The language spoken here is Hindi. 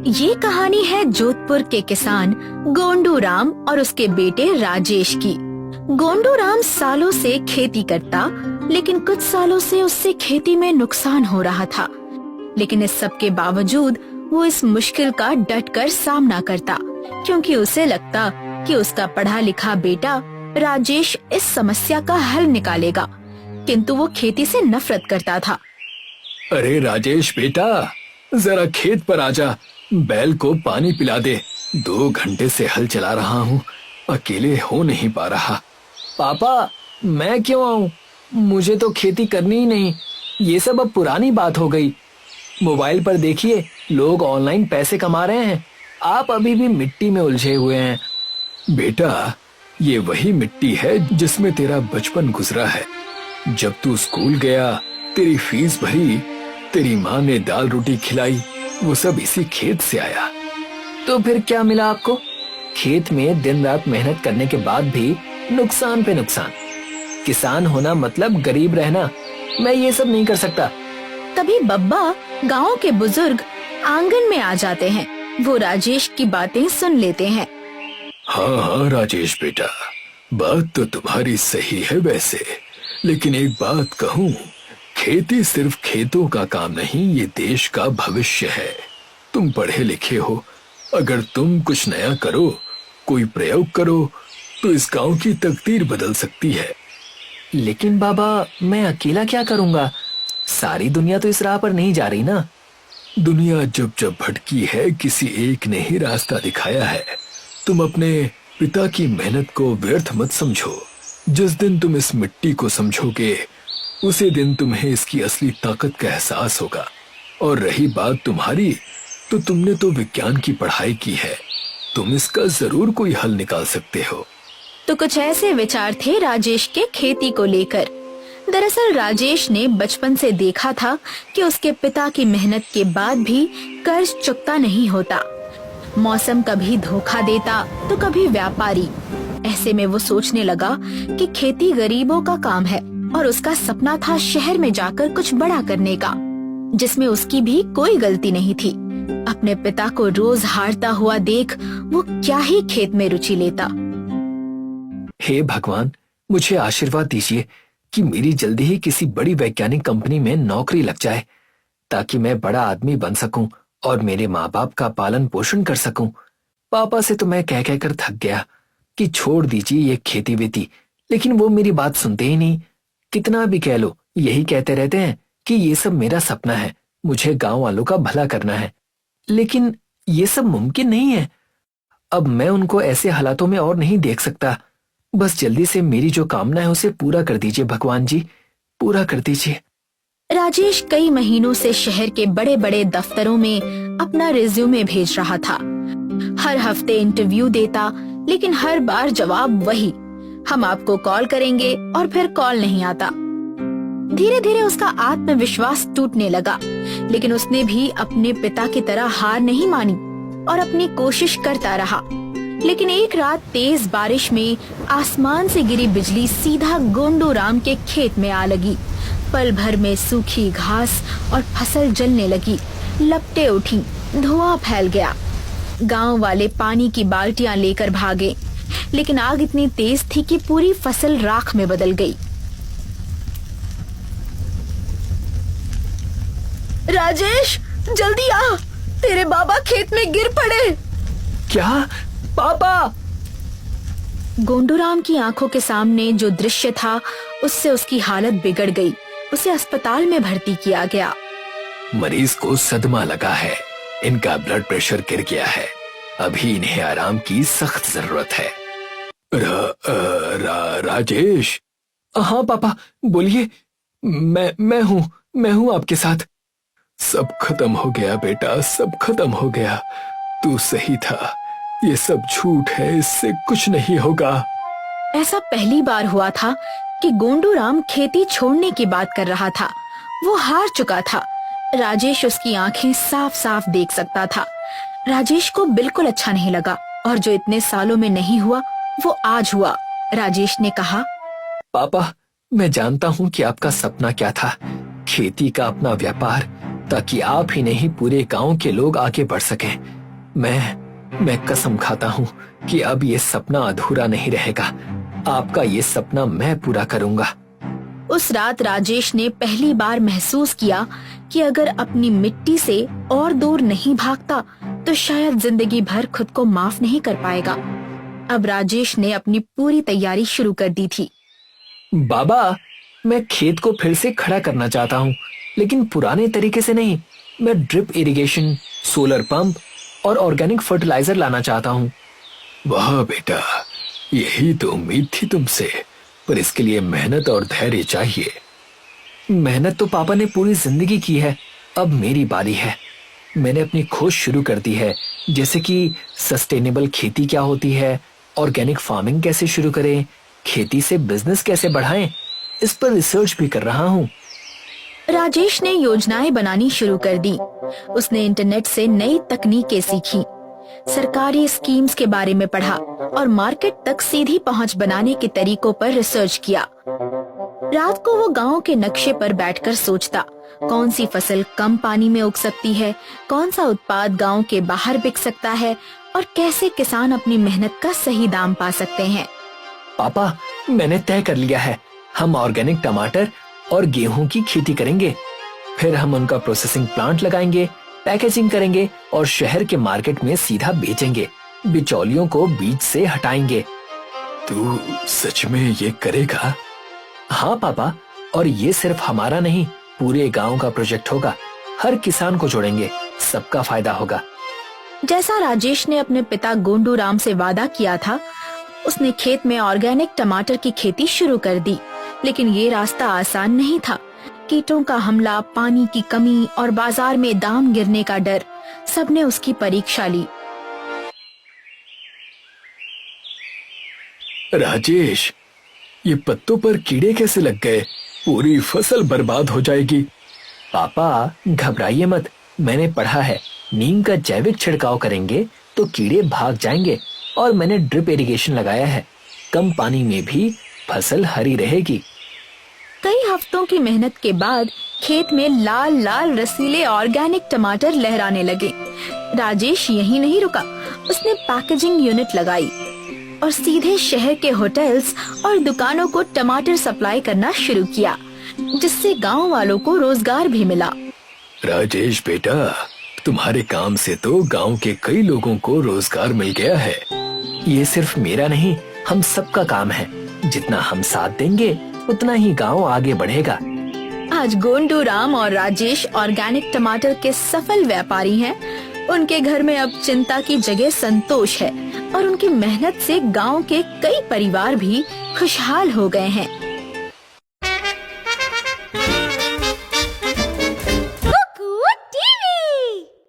ये कहानी है जोधपुर के किसान गोंडू राम और उसके बेटे राजेश की। गोंडू राम सालों से खेती करता, लेकिन कुछ सालों से उससे खेती में नुकसान हो रहा था। लेकिन इस सब के बावजूद वो इस मुश्किल का डट कर सामना करता, क्योंकि उसे लगता कि उसका पढ़ा लिखा बेटा राजेश इस समस्या का हल निकालेगा। किंतु वो खेती से नफरत करता था। अरे राजेश बेटा, जरा खेत पर आजा, बैल को पानी पिला दे। 2 घंटे से हल चला रहा हूँ, अकेले हो नहीं पा रहा। पापा, मैं क्यों आऊं? मुझे तो खेती करनी ही नहीं। ये सब अब पुरानी बात हो गई। मोबाइल पर देखिए, लोग ऑनलाइन पैसे कमा रहे हैं। आप अभी भी मिट्टी में उलझे हुए हैं। बेटा, ये वही मिट्टी है जिसमें तेरा बचपन गुजरा है। जब तू स्कूल गया, तेरी फीस भरी, तेरी माँ ने दाल रोटी खिलाई, वो सब इसी खेत से आया। तो फिर क्या मिला आपको? खेत में दिन रात मेहनत करने के बाद भी नुकसान पे नुकसान। किसान होना मतलब गरीब रहना। मैं ये सब नहीं कर सकता। तभी बब्बा, गांव के बुजुर्ग, आंगन में आ जाते हैं। वो राजेश की बातें सुन लेते हैं। हाँ हाँ राजेश बेटा, बात तो तुम्हारी सही है वैसे, लेकिन एक बात कहूँ, खेती सिर्फ खेतों का काम नहीं, ये देश का भविष्य है। तुम पढ़े लिखे हो, अगर तुम कुछ नया करो, कोई प्रयोग करो, तो इस गांव की तकदीर बदल सकती है। लेकिन बाबा, मैं अकेला क्या करूंगा? सारी दुनिया तो इस राह पर नहीं जा रही ना। दुनिया जब जब भटकी है, किसी एक ने ही रास्ता दिखाया है। तुम अपने पिता की मेहनत को व्यर्थ मत समझो। जिस दिन तुम इस मिट्टी को समझोगे, उसी दिन तुम्हें इसकी असली ताकत का एहसास होगा। और रही बात तुम्हारी, तो तुमने तो विज्ञान की पढ़ाई की है, तुम इसका जरूर कोई हल निकाल सकते हो। तो कुछ ऐसे विचार थे राजेश के खेती को लेकर। दरअसल राजेश ने बचपन से देखा था कि उसके पिता की मेहनत के बाद भी कर्ज चुकता नहीं होता। मौसम कभी धोखा देता तो कभी व्यापारी। ऐसे में वो सोचने लगा कि खेती गरीबों का काम है, और उसका सपना था शहर में जाकर कुछ बड़ा करने का, जिसमें उसकी भी कोई गलती नहीं थी। अपने पिता को रोज हारता हुआ देख वो क्या ही खेत में रुचि लेता। हे भगवान, मुझे आशीर्वाद दीजिए कि मेरी जल्दी ही किसी बड़ी वैज्ञानिक कंपनी में नौकरी लग जाए, ताकि मैं बड़ा आदमी बन सकूं और मेरे माँ बाप का पालन पोषण कर सकूं। पापा से तो मैं कह कहकर थक गया कि छोड़ दीजिए ये खेती वेती, लेकिन वो मेरी बात सुनते ही नहीं। कितना भी कह लो, यही कहते रहते हैं कि ये सब मेरा सपना है, मुझे गांव वालों का भला करना है। लेकिन ये सब मुमकिन नहीं है। अब मैं उनको ऐसे हालातों में और नहीं देख सकता। बस जल्दी से मेरी जो कामना है उसे पूरा कर दीजिए भगवान जी, पूरा कर दीजिए। राजेश कई महीनों से शहर के बड़े बड़े दफ्तरों में अपना रिज्यूमे भेज रहा था। हर हफ्ते इंटरव्यू देता, लेकिन हर बार जवाब वही, हम आपको कॉल करेंगे, और फिर कॉल नहीं आता। धीरे धीरे उसका आत्मविश्वास टूटने लगा, लेकिन उसने भी अपने पिता की तरह हार नहीं मानी और अपनी कोशिश करता रहा। लेकिन एक रात तेज बारिश में आसमान से गिरी बिजली सीधा गोंडू राम के खेत में आ लगी। पल भर में सूखी घास और फसल जलने लगी, लपटें उठी, धुआं फैल गया। गांव वाले पानी की बाल्टियां लेकर भागे, लेकिन आग इतनी तेज थी कि पूरी फसल राख में बदल गई। राजेश, जल्दी आ, तेरे बाबा खेत में गिर पड़े। क्या? पापा! गोंडू राम की आंखों के सामने जो दृश्य था, उससे उसकी हालत बिगड़ गई। उसे अस्पताल में भर्ती किया गया। मरीज को सदमा लगा है, इनका ब्लड प्रेशर गिर गया है, अभी इन्हें आराम की सख्त जरूरत है। राजेश। हाँ पापा, बोलिए। मैं हूँ आपके साथ। सब खत्म हो गया बेटा, सब खत्म हो गया। तू सही था, ये सब झूठ है, इससे कुछ नहीं होगा। ऐसा पहली बार हुआ था कि गोंडू राम खेती छोड़ने की बात कर रहा था। वो हार चुका था। राजेश उसकी आंखें साफ साफ देख सकता था। राजेश को बिल्कुल अच्छा नहीं लगा, और जो इतने सालों में नहीं हुआ वो आज हुआ। राजेश ने कहा, पापा, मैं जानता हूँ कि आपका सपना क्या था, खेती का अपना व्यापार, ताकि आप ही नहीं पूरे गांव के लोग आगे बढ़ सकें। मैं कसम खाता हूँ कि अब ये सपना अधूरा नहीं रहेगा। आपका ये सपना मैं पूरा करूँगा। उस रात राजेश ने पहली बार महसूस किया कि अगर अपनी मिट्टी से और दूर नहीं भागता तो शायद जिंदगी भर खुद को माफ नहीं कर पाएगा। अब राजेश ने अपनी पूरी तैयारी शुरू कर दी थी। बाबा, मैं खेत को फिर से खड़ा करना चाहता हूँ, लेकिन पुराने तरीके से नहीं। मैं ड्रिप इरिगेशन, सोलर पंप और ऑर्गेनिक फर्टिलाइजर लाना चाहता हूँ। वाह बेटा, यही तो उम्मीद थी तुमसे, पर इसके लिए मेहनत और धैर्य चाहिए। मेहनत तो पापा ने पूरी जिंदगी की है, अब मेरी बारी है। मैंने अपनी खोज शुरू कर दी है, जैसे कि सस्टेनेबल खेती क्या होती है, ऑर्गेनिक फार्मिंग कैसे शुरू करें, खेती से बिजनेस कैसे बढ़ाएं, इस पर रिसर्च भी कर रहा हूँ। राजेश ने योजनाएं बनानी शुरू कर दी। उसने इंटरनेट से नई तकनीकें सीखी, सरकारी स्कीम्स के बारे में पढ़ा और मार्केट तक सीधी पहुंच बनाने के तरीकों पर रिसर्च किया। रात को वो गांव के नक्शे पर बैठकर सोचता, कौन सी फसल कम पानी में उग सकती है, कौन सा उत्पाद गांव के बाहर बिक सकता है और कैसे किसान अपनी मेहनत का सही दाम पा सकते हैं। पापा, मैंने तय कर लिया है, हम ऑर्गेनिक टमाटर और गेहूं की खेती करेंगे। फिर हम उनका प्रोसेसिंग प्लांट लगाएंगे, पैकेजिंग करेंगे और शहर के मार्केट में सीधा बेचेंगे। बिचौलियों को बीच से हटाएंगे। तू सच में ये करेगा? हाँ पापा, और ये सिर्फ हमारा नहीं, पूरे गांव का प्रोजेक्ट होगा। हर किसान को जोड़ेंगे, सबका फायदा होगा। जैसा राजेश ने अपने पिता गोंडू राम से वादा किया था, उसने खेत में ऑर्गेनिक टमाटर की खेती शुरू कर दी। लेकिन ये रास्ता आसान नहीं था। कीटों का हमला, पानी की कमी और बाजार में दाम गिरने का डर, सबने उसकी परीक्षा ली। राजेश, ये पत्तों पर कीड़े कैसे लग गए? पूरी फसल बर्बाद हो जाएगी। पापा, घबराइए मत, मैंने पढ़ा है, नीम का जैविक छिड़काव करेंगे तो कीड़े भाग जाएंगे। और मैंने ड्रिप इरिगेशन लगाया है, कम पानी में भी फसल हरी रहेगी। कई हफ्तों की मेहनत के बाद खेत में लाल लाल रसीले ऑर्गेनिक टमाटर लहराने लगे। राजेश यहीं नहीं रुका, उसने पैकेजिंग यूनिट लगाई और सीधे शहर के होटल्स और दुकानों को टमाटर सप्लाई करना शुरू किया, जिससे गांव वालों को रोजगार भी मिला। राजेश बेटा, तुम्हारे काम से तो गांव के कई लोगों को रोजगार मिल गया है। ये सिर्फ मेरा नहीं, हम सबका काम है। जितना हम साथ देंगे उतना ही गांव आगे बढ़ेगा। आज गोंडू राम और राजेश ऑर्गेनिक टमाटर के सफल व्यापारी हैं। उनके घर में अब चिंता की जगह संतोष है और उनकी मेहनत से गांव के कई परिवार भी खुशहाल हो गए हैं।